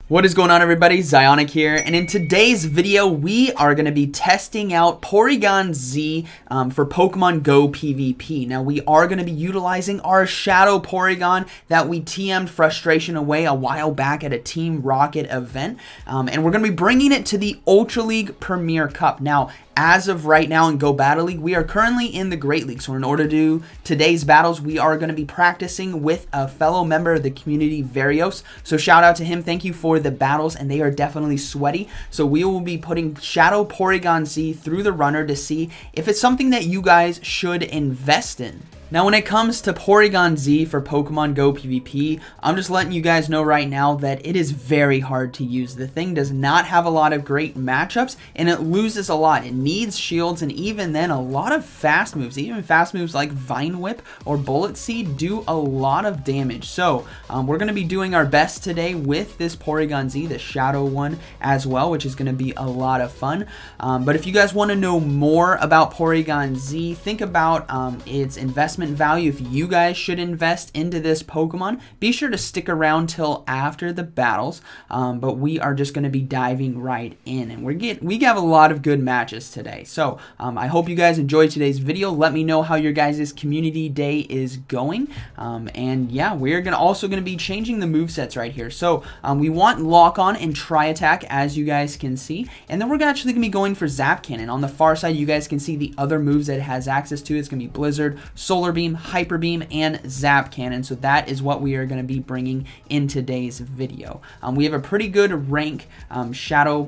What is going on, everybody? ZyoniK here, and in today's video we are going to be testing out Porygon-Z for Pokemon Go PvP. Now we are going to be utilizing our Shadow Porygon that we TM'd frustration away a while back at a Team Rocket event, and we're going to be bringing it to the Ultra League Premier Cup. Now, as of right now in Go Battle League, we are currently in the Great League. So in order to do today's battles, we are going to be practicing with a fellow member of the community, Varios. So shout out to him. Thank you for the battles, and they are definitely sweaty. So we will be putting Shadow Porygon-Z through the runner to see if it's something that you guys should invest in. Now, when it comes to Porygon-Z for Pokemon Go PvP, I'm just letting you guys know right now that it is very hard to use. The thing does not have a lot of great matchups, and it loses a lot. It needs shields, and even then, a lot of fast moves. Even fast moves like Vine Whip or Bullet Seed do a lot of damage. So, we're going to be doing our best today with this Porygon-Z, the Shadow one as well, which is going to be a lot of fun. But if you guys want to know more about Porygon-Z, think about its investment value. If you guys should invest into this Pokemon, be sure to stick around till after the battles, but we are just going to be diving right in, and we have a lot of good matches today. So I hope you guys enjoyed today's video. Let me know how your guys' community day is going, and yeah, we're also going to be changing the movesets right here. So we want Lock On and Tri Attack, as you guys can see, and then we're actually going to be going for Zap Cannon. On the far side, you guys can see the other moves that it has access to. It's going to be Blizzard, Solar Beam, Hyper Beam, and Zap Cannon. So that is what we are going to be bringing in today's video. We have a pretty good rank Shadow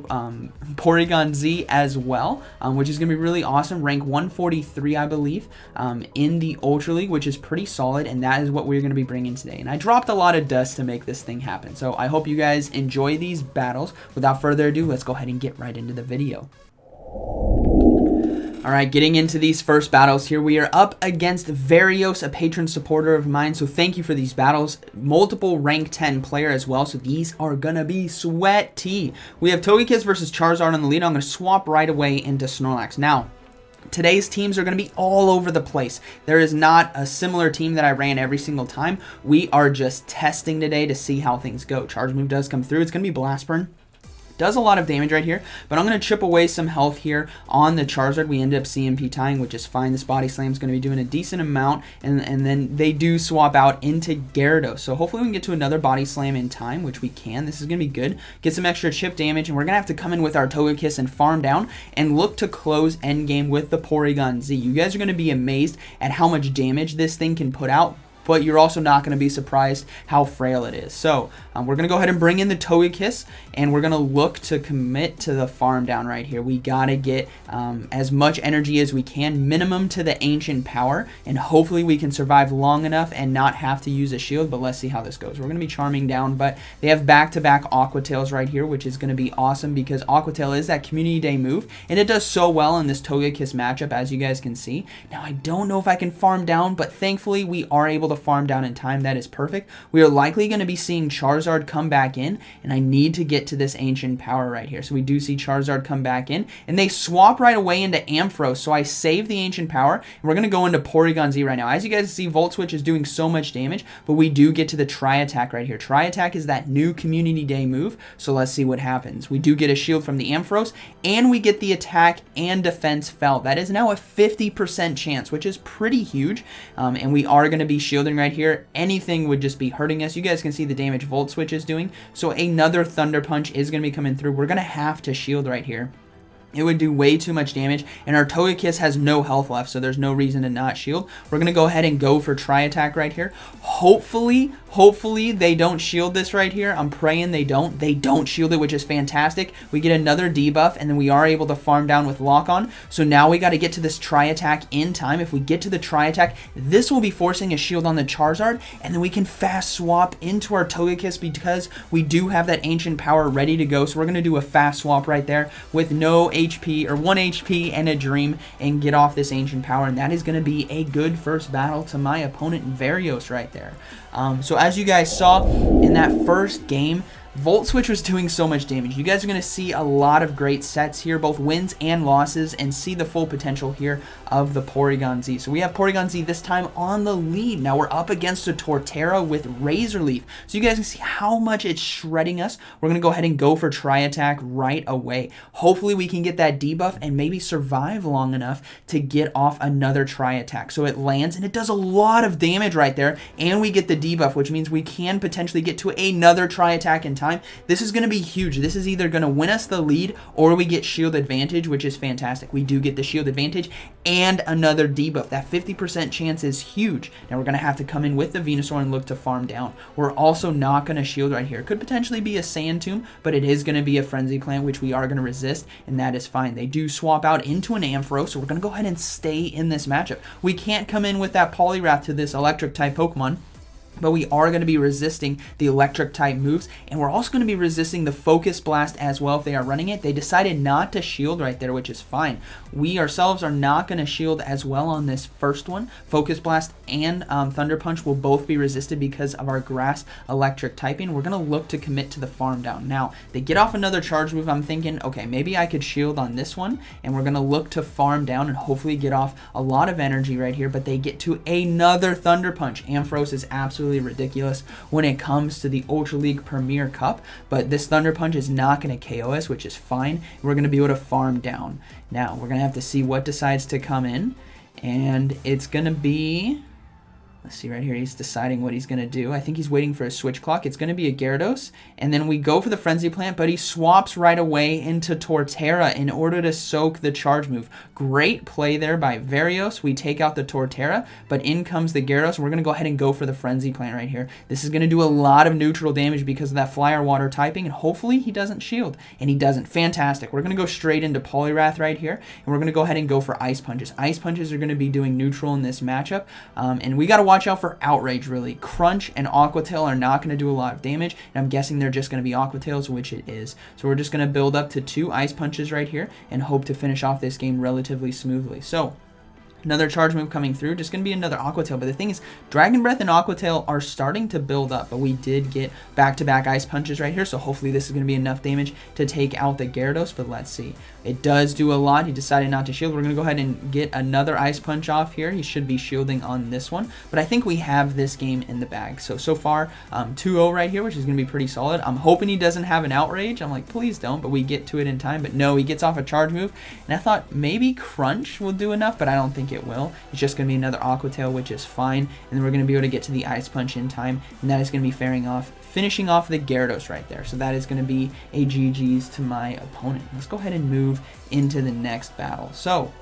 Porygon-Z as well, which is going to be really awesome. Rank 143, I believe, in the Ultra League, which is pretty solid, and that is what we're going to be bringing today. And I dropped a lot of dust to make this thing happen. So I hope you guys enjoy these battles. Without further ado, let's go ahead and get right into the video. Alright, getting into these first battles here, we are up against Varios, a patron supporter of mine, so thank you for these battles. Multiple rank 10 player as well, so these are gonna be sweaty. We have Togekiss versus Charizard on the lead. I'm gonna swap right away into Snorlax. Now, today's teams are going to be all over the place. There is not a similar team that I ran every single time. We are just testing today to see how things go. Charge move does come through. It's going to be Blast Burn. Does a lot of damage right here, but I'm going to chip away some health here on the Charizard. We end up CMP tying, which is fine. This Body Slam is going to be doing a decent amount, and then they do swap out into Gyarados. So hopefully we can get to another Body Slam in time, which we can. This is going to be good. Get some extra chip damage, and we're going to have to come in with our Togekiss and farm down and look to close endgame with the Porygon-Z. You guys are going to be amazed at how much damage this thing can put out, but you're also not going to be surprised how frail it is. So we're going to go ahead and bring in the Togekiss, and we're going to look to commit to the farm down right here. We got to get as much energy as we can, minimum to the Ancient Power, and hopefully we can survive long enough and not have to use a shield, but let's see how this goes. We're going to be Charming down, but they have back-to-back Aqua Tails right here, which is going to be awesome because Aqua Tail is that Community Day move, and it does so well in this Togekiss matchup, as you guys can see. Now, I don't know if I can farm down, but thankfully we are able to farm down in time. That is perfect. We are likely going to be seeing Charizard come back in, and I need to get to this Ancient Power right here. So we do see Charizard come back in, and they swap right away into Ampharos, so I save the Ancient Power, and we're going to go into Porygon-Z right now. As you guys see, Volt Switch is doing so much damage, but we do get to the Tri Attack right here. Tri Attack is that new Community Day move, so let's see what happens. We do get a shield from the Ampharos, and we get the attack and defense fell. That is now a 50% chance, which is pretty huge, and we are going to be shielding right here. Anything would just be hurting us. You guys can see the damage Volt Switch is doing, so another Thunder Punch is going to be coming through. We're going to have to shield right here. It would do way too much damage, and our Togekiss has no health left, so there's no reason to not shield. We're going to go ahead and go for Tri Attack right here. Hopefully they don't shield this right here. I'm praying they don't. They don't shield it, which is fantastic. We get another debuff, and then we are able to farm down with Lock On. So now we got to get to this Tri Attack in time. If we get to the Tri Attack, this will be forcing a shield on the Charizard, and then we can fast swap into our Togekiss because we do have that Ancient Power ready to go. So we're going to do a fast swap right there with no HP or 1 HP and a Dream and get off this Ancient Power, and that is going to be a good first battle to my opponent Varios right there. So as you guys saw in that first game, Volt Switch was doing so much damage. You guys are going to see a lot of great sets here, both wins and losses, and see the full potential here of the Porygon-Z. So we have Porygon-Z this time on the lead. Now we're up against a Torterra with Razor Leaf. So you guys can see how much it's shredding us. We're going to go ahead and go for Tri-Attack right away. Hopefully we can get that debuff and maybe survive long enough to get off another Tri-Attack. So it lands and it does a lot of damage right there, and we get the debuff, which means we can potentially get to another Tri-Attack in time. This is going to be huge. This is either going to win us the lead or we get shield advantage, which is fantastic. We do get the shield advantage and another debuff. That 50% chance is huge. Now we're going to have to come in with the Venusaur and look to farm down. We're also not going to shield right here. Could potentially be a Sand Tomb, but it is going to be a Frenzy Plant, which we are going to resist, and that is fine. They do swap out into an Ampharos, so we're going to go ahead and stay in this matchup. We can't come in with that Poliwrath to this electric type Pokemon, but we are going to be resisting the electric type moves, and we're also going to be resisting the Focus Blast as well if they are running it. They decided not to shield right there, which is fine. We ourselves are not going to shield as well on this first one. Focus Blast and Thunder Punch will both be resisted because of our Grass electric typing. We're going to look to commit to the farm down. Now, they get off another charge move. I'm thinking, okay, maybe I could shield on this one, and we're going to look to farm down and hopefully get off a lot of energy right here, but they get to another Thunder Punch. Ampharos is absolutely ridiculous when it comes to the Ultra League Premier Cup, but this Thunder Punch is not going to KO us, which is fine. We're going to be able to farm down. Now, we're going to have to see what decides to come in, and it's going to be... Let's see right here, he's deciding what he's going to do. I think he's waiting for a switch clock. It's going to be a Gyarados, and then we go for the Frenzy Plant, but he swaps right away into Torterra in order to soak the charge move. Great play there by Varios. We take out the Torterra, but in comes the Gyarados. We're going to go ahead and go for the Frenzy Plant right here. This is going to do a lot of neutral damage because of that Flyer Water typing, and hopefully he doesn't shield, and he doesn't. Fantastic. We're going to go straight into Poliwrath right here, and we're going to go ahead and go for Ice Punches. Ice Punches are going to be doing neutral in this matchup, and we got to watch out for Outrage, really. Crunch and Aqua Tail are not going to do a lot of damage, and I'm guessing they're just going to be Aqua Tails, which it is. So we're just going to build up to 2 Ice Punches right here and hope to finish off this game relatively smoothly. So another charge move coming through, just going to be another Aqua Tail. But the thing is, Dragon Breath and Aqua Tail are starting to build up, but we did get back-to-back Ice Punches right here, so hopefully this is going to be enough damage to take out the Gyarados, but let's see. It does do a lot. He decided not to shield. We're going to go ahead and get another Ice Punch off here. He should be shielding on this one, but I think we have this game in the bag. So far, 2-0 right here, which is going to be pretty solid. I'm hoping he doesn't have an Outrage. I'm like, please don't, but we get to it in time. But no, he gets off a charge move, and I thought maybe Crunch will do enough, but I don't think it will. It's just going to be another Aqua Tail, which is fine, and then we're going to be able to get to the Ice Punch in time, and that is going to be finishing off the Gyarados right there. So that is going to be a GG's to my opponent. Let's go ahead and move into the next battle. So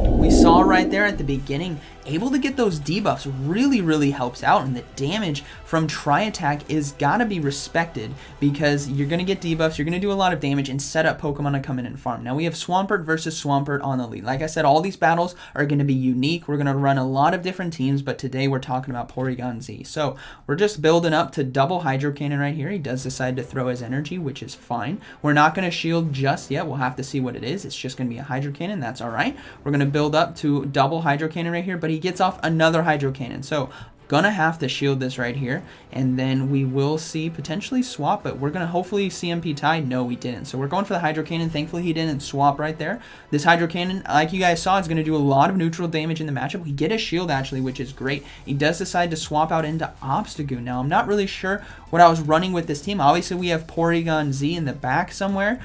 we saw right there at the beginning, able to get those debuffs really helps out, and the damage from Tri-Attack is gotta be respected because you're gonna get debuffs, you're gonna do a lot of damage and set up Pokemon to come in and farm. Now we have Swampert versus Swampert on the lead. Like I said, all these battles are gonna be unique. We're gonna run a lot of different teams, but today we're talking about Porygon-Z. So we're just building up to double Hydro Cannon right here. He does decide to throw his energy, which is fine. We're not gonna shield just yet. We'll have to see what it is. It's just gonna be a Hydro Cannon. That's all right. We're gonna build up to double Hydro Cannon right here, but he gets off another Hydro Cannon. So gonna have to shield this right here, and then we will see potentially swap, but we're gonna hopefully CMP tie. No, we didn't. So we're going for the Hydro Cannon. Thankfully he didn't swap right there. This Hydro Cannon, like you guys saw, is gonna do a lot of neutral damage in the matchup. We get a shield actually, which is great. He does decide to swap out into Obstagoon. Now I'm not really sure what I was running with this team. Obviously we have Porygon-Z in the back somewhere,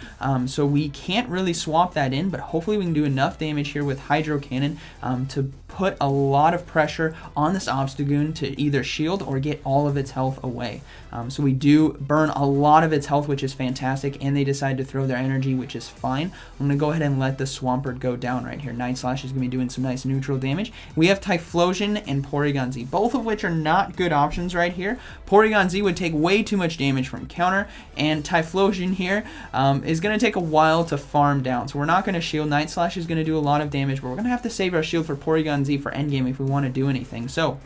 so we can't really swap that in, but hopefully we can do enough damage here with Hydro Cannon to put a lot of pressure on this Obstagoon to either shield or get all of its health away. So we do burn a lot of its health, which is fantastic, and they decide to throw their energy, which is fine. I'm going to go ahead and let the Swampert go down right here. Night Slash is going to be doing some nice neutral damage. We have Typhlosion and Porygon-Z, both of which are not good options right here. Porygon-Z would take way too much damage from counter, and Typhlosion here is going to take a while to farm down. So we're not going to shield. Night Slash is going to do a lot of damage, but we're going to have to save our shield for Porygon-Z for endgame if we want to do anything. So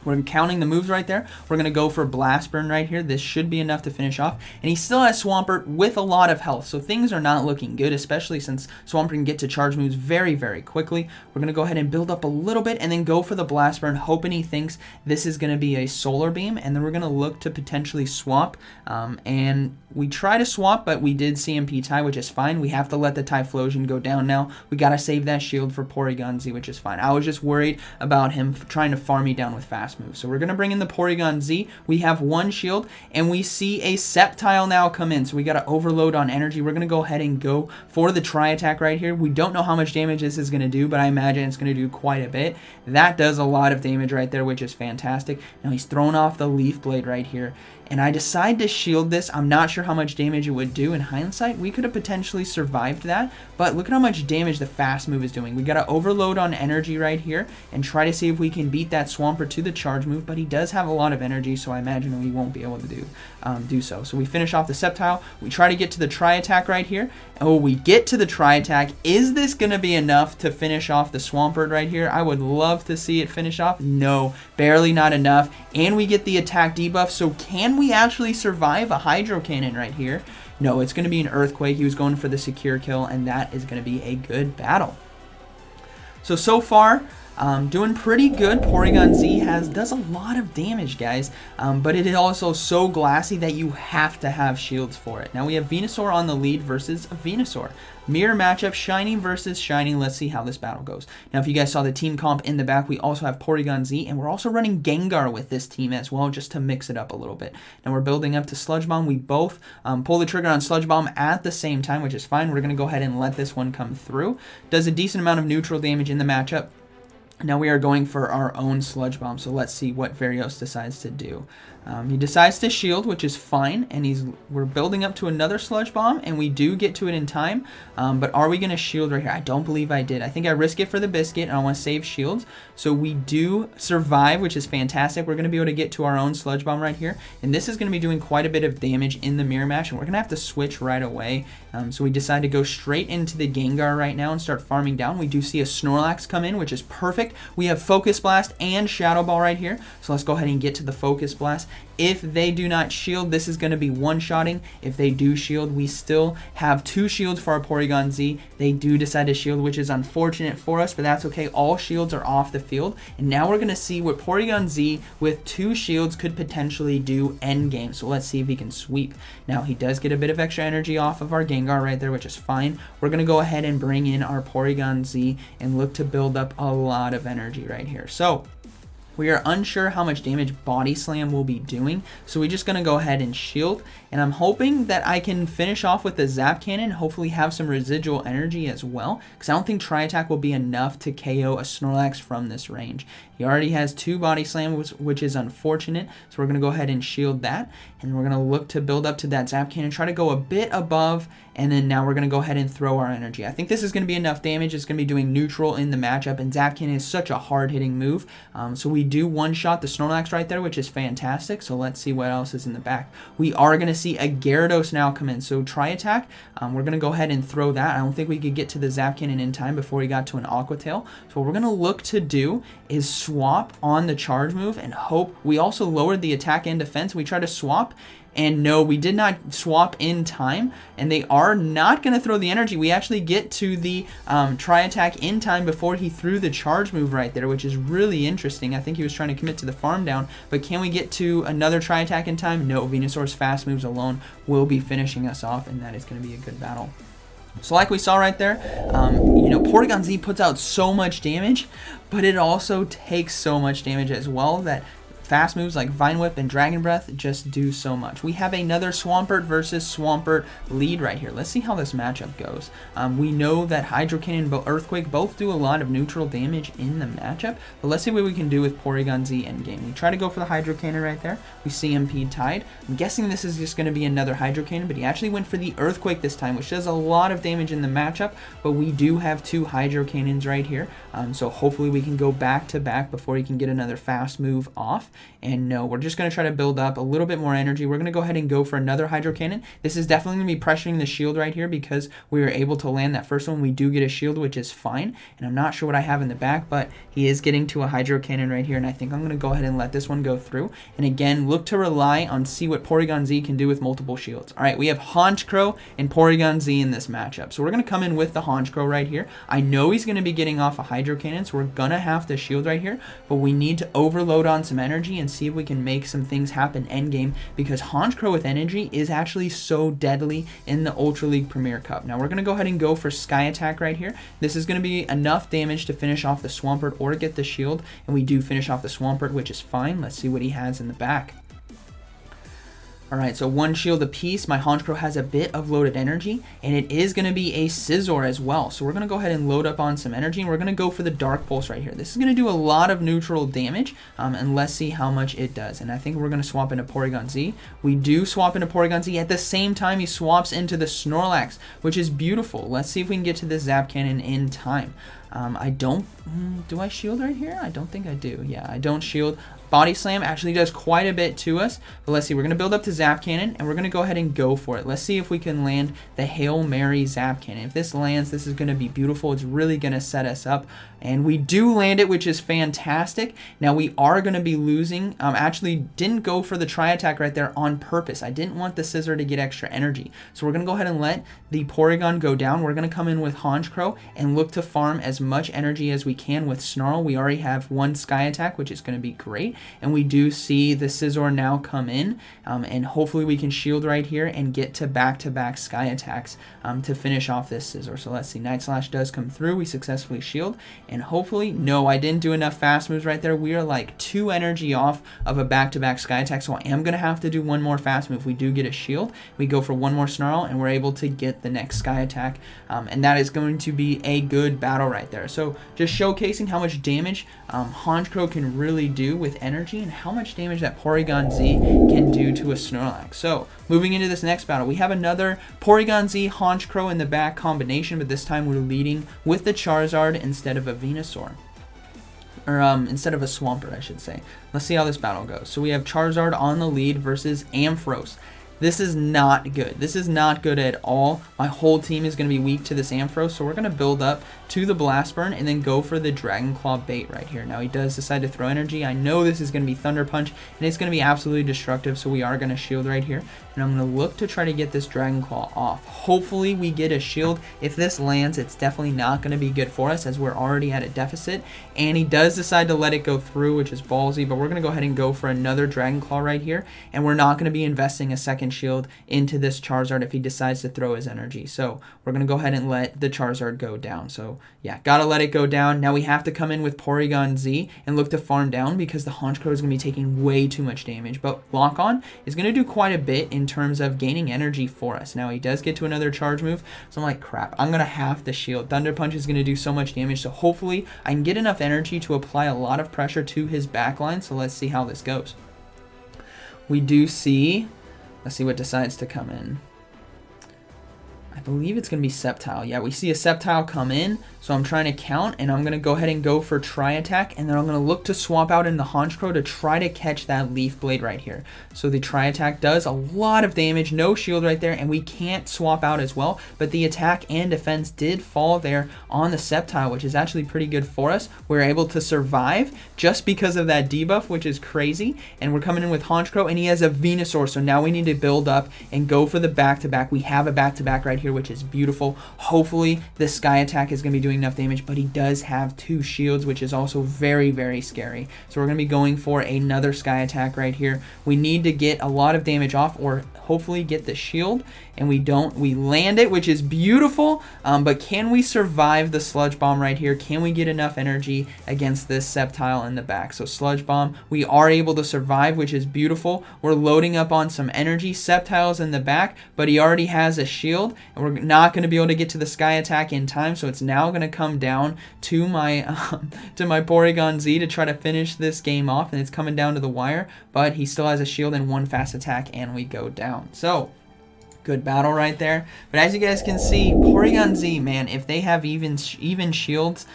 We're counting the moves right there. We're going to go for Blast Burn right here. This should be enough to finish off. And he still has Swampert with a lot of health. So things are not looking good, especially since Swampert can get to charge moves very, very quickly. We're going to go ahead and build up a little bit and then go for the Blast Burn, hoping he thinks this is going to be a Solar Beam. And then we're going to look to potentially swap. And we try to swap, but we did CMP tie, which is fine. We have to let the Typhlosion go down now. We got to save that shield for Porygon-Z, which is fine. I was just worried about him trying to farm me down with fast moves. So we're going to bring in the Porygon-Z. We have one shield, and we see a Sceptile now come in. So we got to overload on energy. We're going to go ahead and go for the Tri-Attack right here. We don't know how much damage this is going to do, but I imagine it's going to do quite a bit. That does a lot of damage right there, which is fantastic. Now he's thrown off the Leaf Blade right here. And I decide to shield this. I'm not sure how much damage it would do. In hindsight, we could have potentially survived that. But look at how much damage the fast move is doing. We got to overload on energy right here and try to see if we can beat that Swampert to the charge move. But he does have a lot of energy, so I imagine we won't be able to do so. So we finish off the Sceptile. We try to get to the Tri-Attack right here. Oh, we get to the Tri-Attack. Is this going to be enough to finish off the Swampert right here? I would love to see it finish off. No, barely not enough. And we get the attack debuff. So can we actually survive a Hydro Cannon right here? No, it's going to be an Earthquake. He was going for the secure kill, and that is going to be a good battle. So far, doing pretty good. Porygon-Z does a lot of damage, guys, but it is also so glassy that you have to have shields for it. Now we have Venusaur on the lead versus Venusaur. Mirror matchup, Shiny versus Shiny. Let's see how this battle goes. Now, if you guys saw the team comp in the back, we also have Porygon-Z, and we're also running Gengar with this team as well, just to mix it up a little bit. Now, we're building up to Sludge Bomb. We both pull the trigger on Sludge Bomb at the same time, which is fine. We're going to go ahead and let this one come through. Does a decent amount of neutral damage in the matchup. Now we are going for our own Sludge Bomb, so let's see what Varios decides to do. He decides to shield, which is fine, and we're building up to another Sludge Bomb, and we do get to it in time, but are we going to shield right here? I don't believe I did. I think I risk it for the biscuit, and I want to save shields, so we do survive, which is fantastic. We're going to be able to get to our own Sludge Bomb right here, and this is going to be doing quite a bit of damage in the mirror match, and we're going to have to switch right away, so we decide to go straight into the Gengar right now and start farming down. We do see a Snorlax come in, which is perfect. We have Focus Blast and Shadow Ball right here, so let's go ahead and get to the Focus Blast. If they do not shield, this is going to be one-shotting. If they do shield, we still have 2 shields for our Porygon-Z. They do decide to shield, which is unfortunate for us, but that's okay. All shields are off the field. And now we're going to see what Porygon-Z with 2 shields could potentially do endgame. So let's see if he can sweep. Now, he does get a bit of extra energy off of our Gengar right there, which is fine. We're going to go ahead and bring in our Porygon-Z and look to build up a lot of energy right here. So we are unsure how much damage Body Slam will be doing, so we're just going to go ahead and shield, and I'm hoping that I can finish off with the Zap Cannon, hopefully have some residual energy as well, because I don't think Tri-Attack will be enough to KO a Snorlax from this range. He already has 2 Body Slams, which is unfortunate, so we're going to go ahead and shield that, and we're going to look to build up to that Zap Cannon, try to go a bit above, and then now we're going to go ahead and throw our energy. I think this is going to be enough damage. It's going to be doing neutral in the matchup, and Zap Cannon is such a hard-hitting move, so we do one-shot the Snorlax right there, which is fantastic, so let's see what else is in the back. We are going to see a Gyarados now come in, so Tri-Attack, we're going to go ahead and throw that. I don't think we could get to the Zap Cannon in time before he got to an Aqua Tail, so what we're going to look to do is swap on the charge move and hope. We also lowered the attack and defense. We try to swap, and no, we did not swap in time, and they are not going to throw the energy. We actually get to the Tri-Attack in time before he threw the charge move right there, which is really interesting. I think he was trying to commit to the farm down, but can we get to another Tri-Attack in time? No, Venusaur's fast moves alone will be finishing us off, and that is going to be a good battle. So like we saw right there, you know, Porygon-Z puts out so much damage, but it also takes so much damage as well that fast moves like Vine Whip and Dragon Breath just do so much. We have another Swampert versus Swampert lead right here. Let's see how this matchup goes. We know that Hydro Cannon and Earthquake both do a lot of neutral damage in the matchup, but let's see what we can do with Porygon-Z endgame. We try to go for the Hydro Cannon right there. We CMP tied. I'm guessing this is just going to be another Hydro Cannon, but he actually went for the Earthquake this time, which does a lot of damage in the matchup, but we do have 2 Hydro Cannons right here, so hopefully we can go back to back before he can get another fast move off. And no, we're just going to try to build up a little bit more energy. We're going to go ahead and go for another Hydro Cannon. This is definitely going to be pressuring the shield right here because we were able to land that first one. We do get a shield, which is fine. And I'm not sure what I have in the back, but he is getting to a Hydro Cannon right here. And I think I'm going to go ahead and let this one go through. And again, look to rely on see what Porygon-Z can do with multiple shields. All right, we have Honchkrow and Porygon-Z in this matchup. So we're going to come in with the Honchkrow right here. I know he's going to be getting off a Hydro Cannon, so we're going to have to shield right here. But we need to overload on some energy and see if we can make some things happen endgame, because Honchkrow with energy is actually so deadly in the Ultra League Premier Cup. Now we're going to go ahead and go for Sky Attack right here. This is going to be enough damage to finish off the Swampert or get the shield, and we do finish off the Swampert, which is fine. Let's see what he has in the back. Alright, so one shield apiece. My Honchkrow has a bit of loaded energy, and it is going to be a Scizor as well. So we're going to go ahead and load up on some energy, and we're going to go for the Dark Pulse right here. This is going to do a lot of neutral damage, and let's see how much it does. And I think we're going to swap into Porygon-Z. We do swap into Porygon-Z. At the same time, he swaps into the Snorlax, which is beautiful. Let's see if we can get to this Zap Cannon in time. I don't... do I shield right here? I don't think I do. Yeah, I don't shield. Body Slam actually does quite a bit to us. But let's see. We're going to build up to Zap Cannon, and we're going to go ahead and go for it. Let's see if we can land the Hail Mary Zap Cannon. If this lands, this is going to be beautiful. It's really going to set us up. And we do land it, which is fantastic. Now, we are going to be losing. Actually, didn't go for the Tri-Attack right there on purpose. I didn't want the Scizor to get extra energy. So we're going to go ahead and let the Porygon go down. We're going to come in with Honchkrow and look to farm as much energy as we can with Snarl. We already have one Sky Attack, which is going to be great. And we do see the Scizor now come in. And hopefully we can shield right here and get to back-to-back Sky Attacks to finish off this Scizor. So let's see. Night Slash does come through. We successfully shield. And hopefully, no, I didn't do enough fast moves right there. We are like 2 energy off of a back-to-back Sky Attack, so I am going to have to do one more fast move. We do get a shield. We go for one more Snarl, and we're able to get the next Sky Attack, and that is going to be a good battle right there. So just showcasing how much damage Honchkrow can really do with energy and how much damage that Porygon-Z can do to a Snorlax. So moving into this next battle, we have another Porygon-Z Honchkrow in the back combination, but this time we're leading with the Charizard instead of a Venusaur. Or instead of a Swampert, I should say. Let's see how this battle goes. So we have Charizard on the lead versus Ampharos. This is not good. This is not good at all. My whole team is going to be weak to this Ampharos, so we're going to build up to the Blast Burn and then go for the Dragon Claw bait right here. Now he does decide to throw energy. I know this is going to be Thunder Punch, and it's going to be absolutely destructive, so we are going to shield right here. And I'm going to look to try to get this Dragon Claw off. Hopefully we get a shield. If this lands, it's definitely not going to be good for us as we're already at a deficit. And he does decide to let it go through, which is ballsy, but we're going to go ahead and go for another Dragon Claw right here. And we're not going to be investing a second shield into this Charizard if he decides to throw his energy. So we're going to go ahead and let the Charizard go down. So yeah, got to let it go down. Now we have to come in with Porygon-Z and look to farm down because the Honchkrow is going to be taking way too much damage. But Lock On is going to do quite a bit in terms of gaining energy for us. Now he does get to another charge move. So I'm like, crap, I'm going to have to shield. Thunder Punch is going to do so much damage. So hopefully I can get enough energy to apply a lot of pressure to his backline. So let's see how this goes. We do see... Let's see what decides to come in. I believe it's going to be Sceptile. Yeah, we see a Sceptile come in, so I'm trying to count, and I'm going to go ahead and go for Tri-Attack, and then I'm going to look to swap out in the Honchkrow to try to catch that Leaf Blade right here. So the Tri-Attack does a lot of damage, no shield right there, and we can't swap out as well, but the attack and defense did fall there on the Sceptile, which is actually pretty good for us. We're able to survive just because of that debuff, which is crazy, and we're coming in with Honchkrow, and he has a Venusaur, so now we need to build up and go for the back-to-back. We have a back-to-back right here, which is beautiful. Hopefully the Sky Attack is going to be doing enough damage, but he does have 2 shields, which is also very, very scary. So we're going to be going for another Sky Attack right here. We need to get a lot of damage off or hopefully get the shield, and we don't. We land it, which is beautiful, but can we survive the Sludge Bomb right here? Can we get enough energy against this Sceptile in the back? So Sludge Bomb, we are able to survive, which is beautiful. We're loading up on some energy. Sceptile's in the back, but he already has a shield, and we're not going to be able to get to the Sky Attack in time, so it's now going to come down to my Porygon-Z to try to finish this game off, and it's coming down to the wire, but he still has a shield and 1 fast attack, and we go down. So Good battle right there. But as you guys can see, Porygon-Z, man, if they have even shields,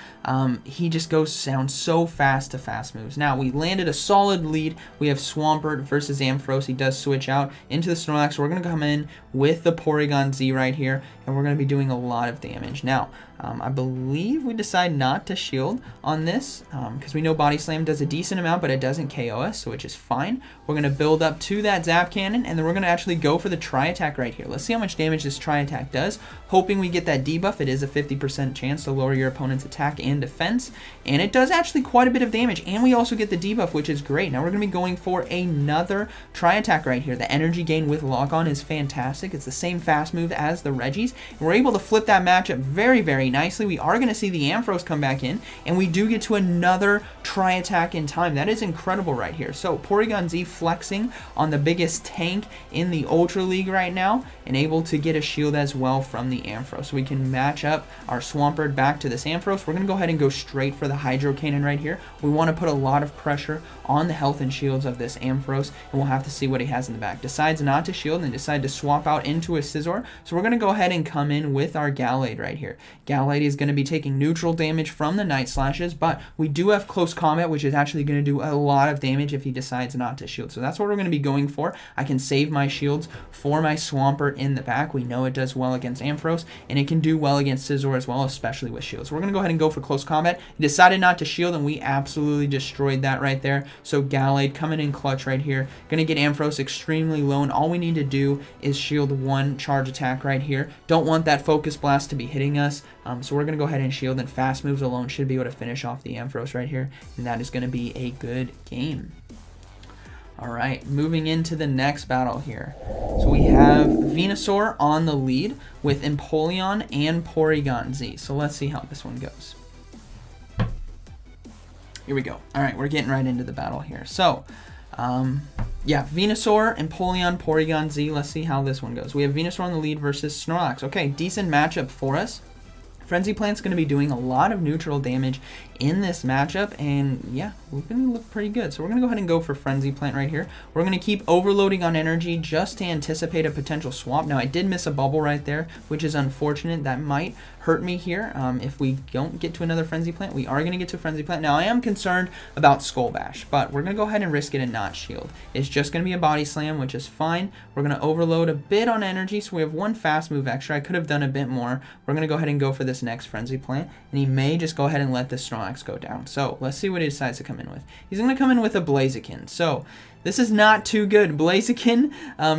he just goes down so fast to fast moves. Now, we landed a solid lead. We have Swampert versus Ampharos. He does switch out into the Snorlax. So we're going to come in with the Porygon-Z right here, and we're going to be doing a lot of damage. Now, I believe we decide not to shield on this because we know Body Slam does a decent amount, but it doesn't KO us, so which is fine. We're going to build up to that Zap Cannon, and then we're going to actually go for the Tri-Attack right here. Let's see how much damage this Tri-Attack does. Hoping we get that debuff. It is a 50% chance to lower your opponent's attack and defense, and it does actually quite a bit of damage, and we also get the debuff, which is great. Now we're going to be going for another Tri-Attack right here. The energy gain with Lock On is fantastic. It's the same fast move as the Regis, and we're able to flip that matchup very, very nicely. We are going to see the Ampharos come back in, and we do get to another Tri-Attack in time. That is incredible right here. So Porygon-Z flexing on the biggest tank in the Ultra League right now, and able to get a shield as well from the Ampharos. So we can match up our Swampert back to this Ampharos. We're going to go ahead and go straight for the Hydro Cannon right here. We want to put a lot of pressure on the health and shields of this Ampharos, and we'll have to see what he has in the back. Decides not to shield and decide to swap out into a Scizor. So we're going to go ahead and come in with our Gallade right here. Gallade is going to be taking neutral damage from the Night Slashes, but we do have Close Combat, which is actually going to do a lot of damage if he decides not to shield. So that's what we're going to be going for. I can save my shields for my Swampert in the back. We know it does well against Ampharos, and it can do well against Scizor as well, especially with shields. So we're going to go ahead and go for Close Combat. He decided not to shield, and we absolutely destroyed that right there. So Gallade coming in clutch right here. Going to get Ampharos extremely low, and all we need to do is shield one charge attack right here. Don't want that Focus Blast to be hitting us, so we're going to go ahead and shield, and fast moves alone should be able to finish off the Ampharos right here, and that is going to be a good game. Alright, moving into the next battle here. So we have Venusaur on the lead with Empoleon and Porygon-Z. So let's see how this one goes. Here we go. Alright, we're getting right into the battle here. So, yeah, Venusaur, Empoleon, Porygon-Z. Let's see how this one goes. We have Venusaur on the lead versus Snorlax. Okay, decent matchup for us. Frenzy Plant's going to be doing a lot of neutral damage in this matchup, and yeah, we're going to look pretty good. So we're going to go ahead and go for Frenzy Plant right here. We're going to keep overloading on energy just to anticipate a potential swap. Now, I did miss a bubble right there, which is unfortunate. That might hurt me here. If we don't get to another Frenzy Plant, we are going to get to a Frenzy Plant. Now, I am concerned about Skull Bash, but we're going to go ahead and risk it and not shield. It's just going to be a Body Slam, which is fine. We're going to overload a bit on energy, so we have one fast move extra. I could have done a bit more. We're going to go ahead and go for this next Frenzy Plant, and he may just go ahead and let this Snorlax go down. So let's see what he decides to come in with. He's going to come in with a Blaziken. So this is not too good. Blaziken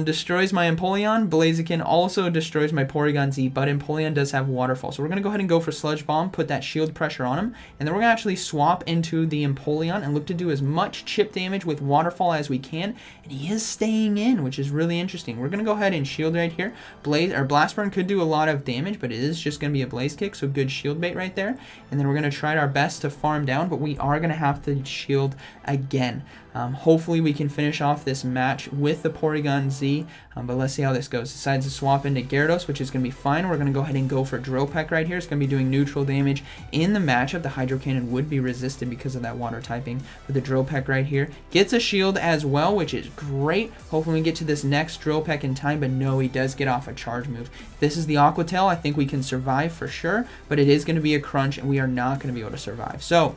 destroys my Empoleon. Blaziken also destroys my Porygon-Z, but Empoleon does have Waterfall. So we're going to go ahead and go for Sludge Bomb, put that shield pressure on him, and then we're going to actually swap into the Empoleon and look to do as much chip damage with Waterfall as we can, and he is staying in, which is really interesting. We're going to go ahead and shield right here. Blast Burn could do a lot of damage, but it is just going to be a Blaze Kick, so good shield bait right there. And then we're going to try our best to farm down, but we are going to have to shield again. Hopefully we can finish off this match with the Porygon-Z, but let's see how this goes. Decides to swap into Gyarados, which is going to be fine. We're going to go ahead and go for Drill Peck right here. It's going to be doing neutral damage in the matchup. The Hydro Cannon would be resisted because of that water typing, but the Drill Peck right here gets a shield as well, which is great. Hopefully we get to this next Drill Peck in time, but no, he does get off a charge move. If this is the Aqua Tail, I think we can survive for sure, but it is going to be a crunch, and we are not going to be able to survive. So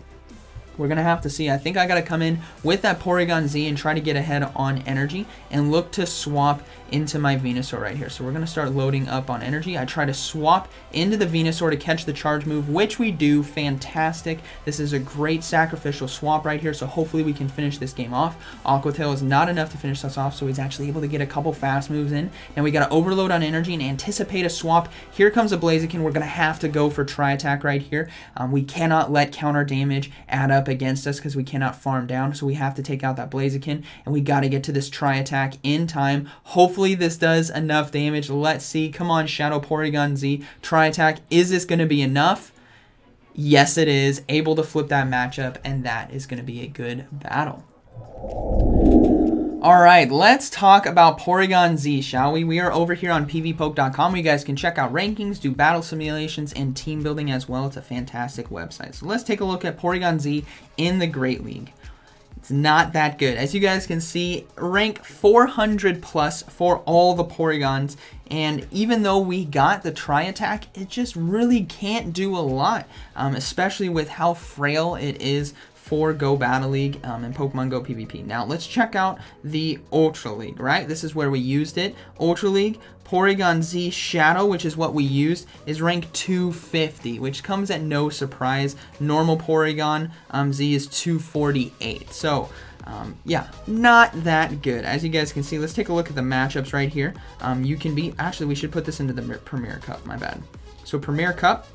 we're going to have to see. I think I got to come in with that Porygon-Z and try to get ahead on energy and look to swap into my Venusaur right here. So we're going to start loading up on energy. I try to swap into the Venusaur to catch the charge move, which we do. Fantastic. This is a great sacrificial swap right here, so hopefully we can finish this game off. Aqua Tail is not enough to finish us off, so he's actually able to get a couple fast moves in. And we got to overload on energy and anticipate a swap. Here comes a Blaziken. We're going to have to go for Tri-Attack right here. We cannot let counter damage add up against us because we cannot farm down, so we have to take out that Blaziken, and we got to get to this Tri-Attack in time. Hopefully this does enough damage. Let's see. Come on, Shadow Porygon-Z. Tri-Attack. Is this going to be enough? Yes, it is. Able to flip that matchup, and that is going to be a good battle. Alright, let's talk about Porygon-Z, shall we? We are over here on pvpoke.com where you guys can check out rankings, do battle simulations, and team building as well. It's a fantastic website. So let's take a look at Porygon-Z in the Great League. It's not that good. As you guys can see, rank 400 plus for all the Porygons. And even though we got the Tri-Attack, it just really can't do a lot, especially with how frail it is for Go Battle League and Pokemon Go PvP. Now let's check out the Ultra League, right? This is where we used it. Ultra League, Porygon-Z Shadow, which is what we used, is rank 250, which comes at no surprise. Normal Porygon-Z is 248. So yeah, not that good. As you guys can see, let's take a look at the matchups right here. You can be, actually we should put this into the Premier Cup, my bad. So Premier Cup,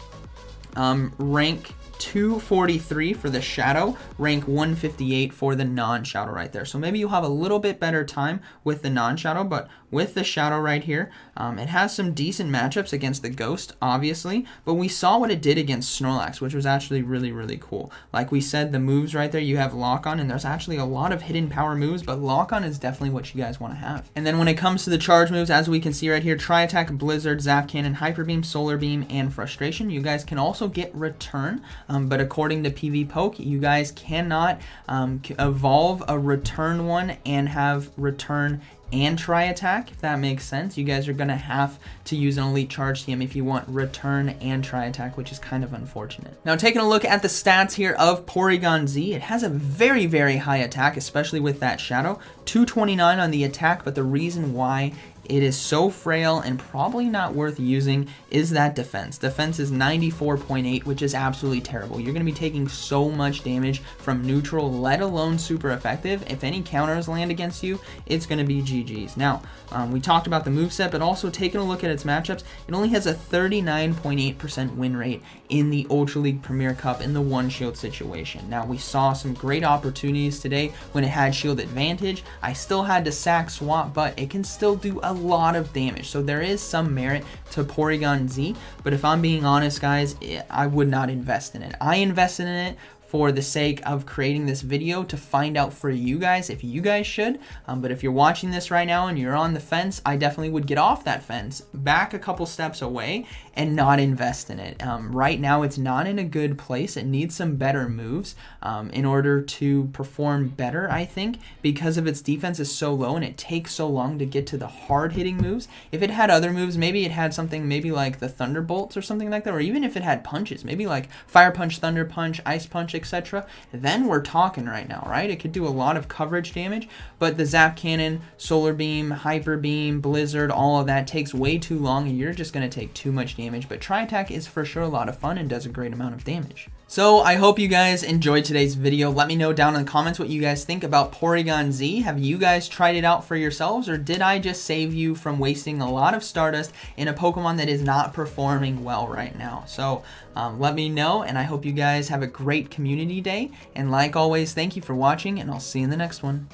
rank 243 for the Shadow, rank 158 for the non-Shadow right there. So maybe you'll have a little bit better time with the non-Shadow, but with the Shadow right here, it has some decent matchups against the Ghost, obviously, but we saw what it did against Snorlax, which was actually really, really cool. Like we said, the moves right there, you have Lock-On, and there's actually a lot of hidden power moves, but Lock-On is definitely what you guys want to have. And then when it comes to the charge moves, as we can see right here, Tri-Attack, Blizzard, Zap Cannon, Hyper Beam, Solar Beam, and Frustration. You guys can also get Return, but according to PvPoke, you guys cannot evolve a Return one and have Return and Tri-Attack, if that makes sense. You guys are going to have to use an Elite Charge TM if you want Return and Tri-Attack, which is kind of unfortunate. Now, taking a look at the stats here of Porygon-Z, it has a very, very high attack, especially with that Shadow. 229 on the attack, but the reason why it is so frail and probably not worth using is that defense. Defense is 94.8, which is absolutely terrible. You're going to be taking so much damage from neutral, let alone super effective. If any counters land against you, it's going to be GG's. Now, we talked about the moveset, but also taking a look at its matchups, it only has a 39.8% win rate in the Ultra League Premier Cup in the one shield situation. Now, we saw some great opportunities today when it had shield advantage. I still had to sack swap, but it can still do a lot of damage. So there is some merit to Porygon-Z, but if I'm being honest, guys, I would not invest in it. I invested in it for the sake of creating this video to find out for you guys if you guys should. But if you're watching this right now and you're on the fence, I definitely would get off that fence, back a couple steps away, and not invest in it. Right now, it's not in a good place. It needs some better moves in order to perform better, I think, because of its defense is so low and it takes so long to get to the hard-hitting moves. If it had other moves, maybe it had something maybe like the Thunderbolts or something like that, or even if it had punches, maybe like Fire Punch, Thunder Punch, Ice Punch, etc., then we're talking right now, right? It could do a lot of coverage damage, but the Zap Cannon, Solar Beam, Hyper Beam, Blizzard, all of that takes way too long and you're just going to take too much damage. But Tri-Attack is for sure a lot of fun and does a great amount of damage. So I hope you guys enjoyed today's video. Let me know down in the comments what you guys think about Porygon-Z. Have you guys tried it out for yourselves, or did I just save you from wasting a lot of Stardust in a Pokemon that is not performing well right now? So let me know, and I hope you guys have a great community day. And like always, thank you for watching, and I'll see you in the next one.